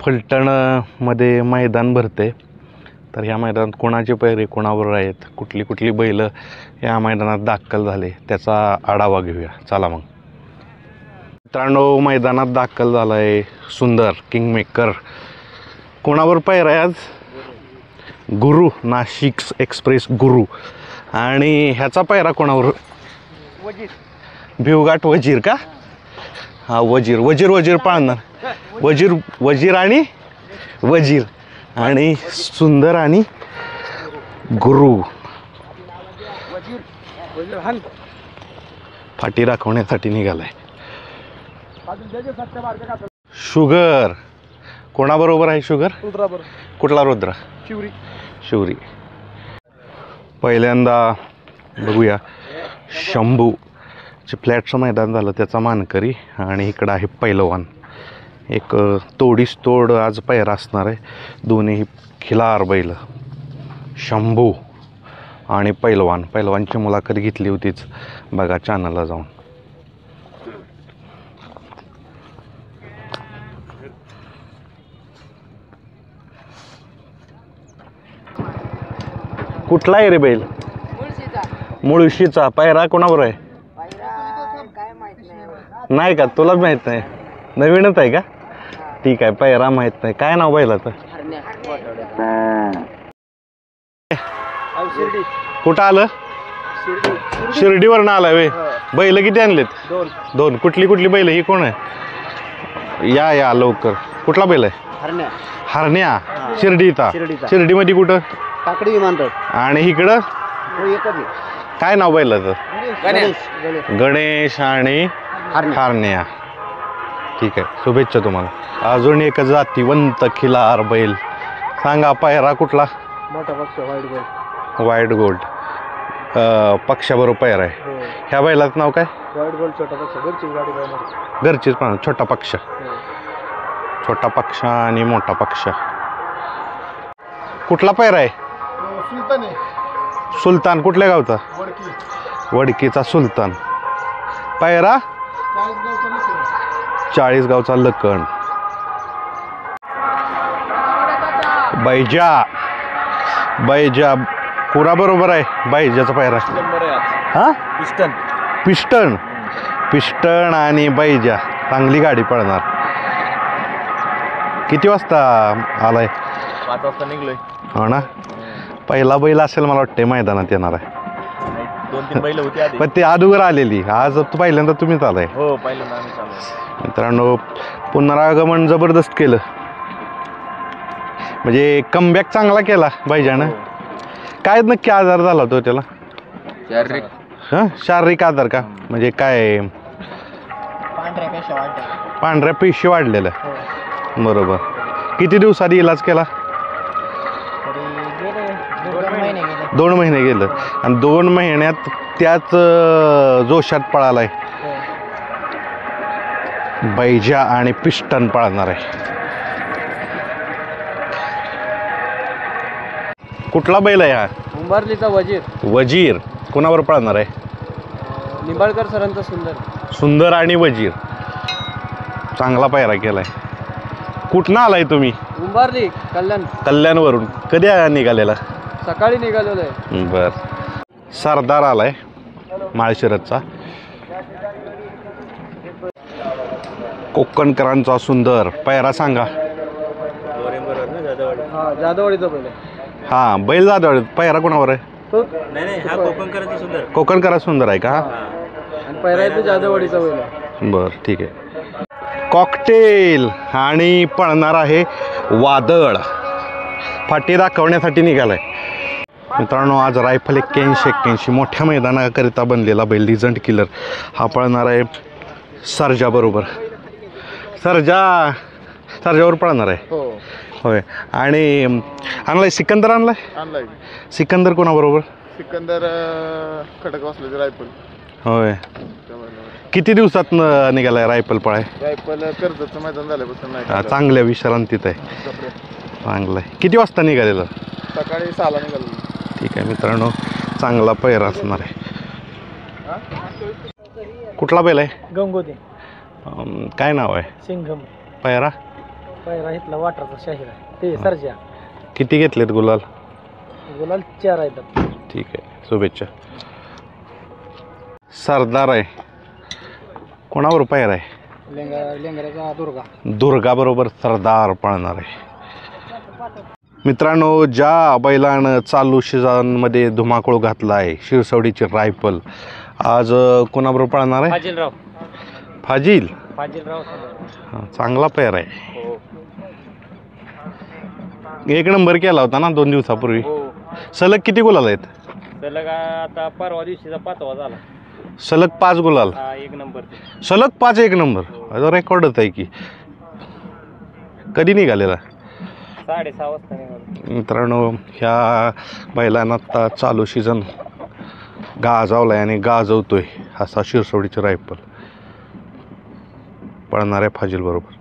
फलटणमध्ये मैदान भरते, तर ह्या मैदानात कोणाचे पैरे कोणाबरोबर आहेत, कुठली कुठली बैलं या मैदानात दाखल झाले त्याचा आढावा घेऊया. चला मग मित्रांनो, मैदानात दाखल झाला आहे सुंदर किंगमेकर. कोणावर पैरा आहे आज? गुरु, नाशिक एक्सप्रेस गुरु. आणि ह्याचा पैरा कोणावर? भिवघाट वजीर का? हा, वजीर वजीर वजीर पाळणार. वजीर आणि वजीर आणि सुंदर आणि गुरु फाटी दाखवण्यासाठी निघालाय. शुगर कोणाबरोबर आहे? शुगर कुठला? रुद्र शिवरी. पहिल्यांदा बघूया शंभू जे फ्लॅटचं मैदान झालं त्याचा मानकरी, आणि इकडं आहे पैलवान. एक तोडीस तोड आज पैरा असणार आहे. दोन्ही खिलार बैल, शंभू आणि पैलवान. पैलवानची मुलाखत घेतली होतीच, बघा चॅनलला जाऊन. कुठला आहे रे बैल? मुळशीचा. पैरा कोणाबरोबर आहे? नाही का? तुलाच माहित नाही? नवीनच आहे का? ठीक आहे, पैरा माहित नाही. काय नाव बैलाचं? कुठं आलं? शिर्डीवरनं आलाय वे. बैल किती आणलेत? दोन. कुठली कुठली बैल? ही कोण आहे? या लवकर. कुठला बैल आहे? हरण्या. शिर्डीचा. शिर्डीमध्ये कुठं? काकडी विमानतळ. आणि इकडं काय नाव बैलाचं? गणेश आणि हरण्या. ठीक आहे, शुभेच्छा तुम्हाला. अजून एक जातीवंत खिलार बैल. सांगा पैरा कुठला? मोठा पक्ष व्हाईट गोल्ड. पक्षाबरोबर पैरा आहे. ह्या बैलाचं नाव काय? व्हाईट गोल्ड छोटा पक्ष. घरचीच पण छोटा पक्ष. छोटा पक्ष आणि मोठा पक्ष. कुठला पैरा आहे? सुलतान. कुठल्या गावचा? वडकीचा सुलतान. पैरा 40 गावचा लखन. बैजा कुणाबरोबर आहे? बैजाचा पैरा. हा, पिस्टन आणि बैजा. चांगली गाडी पळणार. किती वाजता आलाय? 5 वाजता निघलोय. हो ना. पहिला बैल असेल मला वाटते मैदानात येणार आहे. 2-3 बैल होती आधी, पण ते अगोदर आलेली. आज पहिल्यांदा तुम्हीच आलाय. हो, पहिल्यांदा आम्ही चाललो. मित्रांनो, पुनरागमन जबरदस्त केलं. म्हणजे कमबॅक चांगला केला बैजानं. काय नक्की आजार झाला तो त्याला? शारीरिक आजार का? म्हणजे काय? पांढऱ्या पेशी वाढलेल्या. बरोबर. किती दिवसांनी इलाज केला? 2 महिने गेलं. आणि 2 महिन्यात त्याच जोशात पळालाय. बैजा आणि पिस्टन पळणार आहे. कुठला बैल आहे हा? उंबारलीचा वजीर. कोणावर पळणार आहे? निंबाळकर सरांचा सुंदर आणि वजीर. चांगला पैरा केलाय. कुठनं आलाय तुम्ही? उंबारली, कल्याणवरून. कधी निघालेला? सकाळी निघालेलो आहे. बर. सरदार आलाय माळशिरसचा. कोकणकरांचा सुंदर. पैरा सांगा. जाधववाडीचा बैल. हा, बैल जाधववाडी. पैरा कोणावर आहे? हा कोकणकरांचा सुंदर. कोकणकरा सुंदर आहे का? आणि पैरा आहे जाधववाडीचा बैल. बर, ठीक आहे. कॉकटेल आणि पळणार आहे वादळ. फाटी दाखवण्यासाठी निघालाय. मित्रांनो, आज रायफल 81 मोठ्या मैदानाकरिता बनलेला बैल लिजंड किलर हा पळणार आहे सर्जा बरोबर. सर्जावर पळणार आहे. होय. आणि आणलाय सिकंदर. आणलाय सिकंदर. कोणाबरोबर? सिकंदर खडक वाचले रायफल. होय. किती दिवसात निघालाय रायफल पळाय? रायफल कर्जतचं मैदान झाल्यापासून. चांगल्या विश्रांतीत आहे. चांगलं आहे. किती वाजता निघालेलं? सकाळी 6ला निघालो. ठीक आहे मित्रांनो, चांगला पैरा असणार आहे. कुठला बैल आहे? गंगोती. काय नाव आहे? सिंघम. पैरा पहिला इथला वाटरचा शाहीर आहे ते सरजा. किती घेतलेत गुलाल? गुलाल 4 आहेत. ठीक आहे, शुभेच्छा. सरदार आहे, कोणावर पायर आहे? लेंगऱ्याचा दुर्गा. दुर्गा बरोबर सरदार पळणार आहे. मित्रांनो, ज्या बैलानं चालू सीझनमध्ये धुमाकूळ घातला आहे, शिरसवडीची रायफल, आज कोणाबरोबर पळणार आहे? फाजिलराव. फाजिलराव. हां, चांगला पेअर आहे. एक नंबर केला होता ना 2 दिवसापूर्वी. सलग किती गुलाल आहेत? सलग आता परवा दिवशीचा 5वा झाला. सलग 5 गुलाल. 1 नंबर. सलग 5 1 नंबर. रेकॉर्डच आहे की. कधी निघालेला? 6:30 वाजता निघालो. मित्रांनो, ह्या बैलांना आता चालू सीझन गाजवलाय आणि गाजवतोय असा शिरसवडीची रायफल पळणाऱ्या फाजील बरोबर.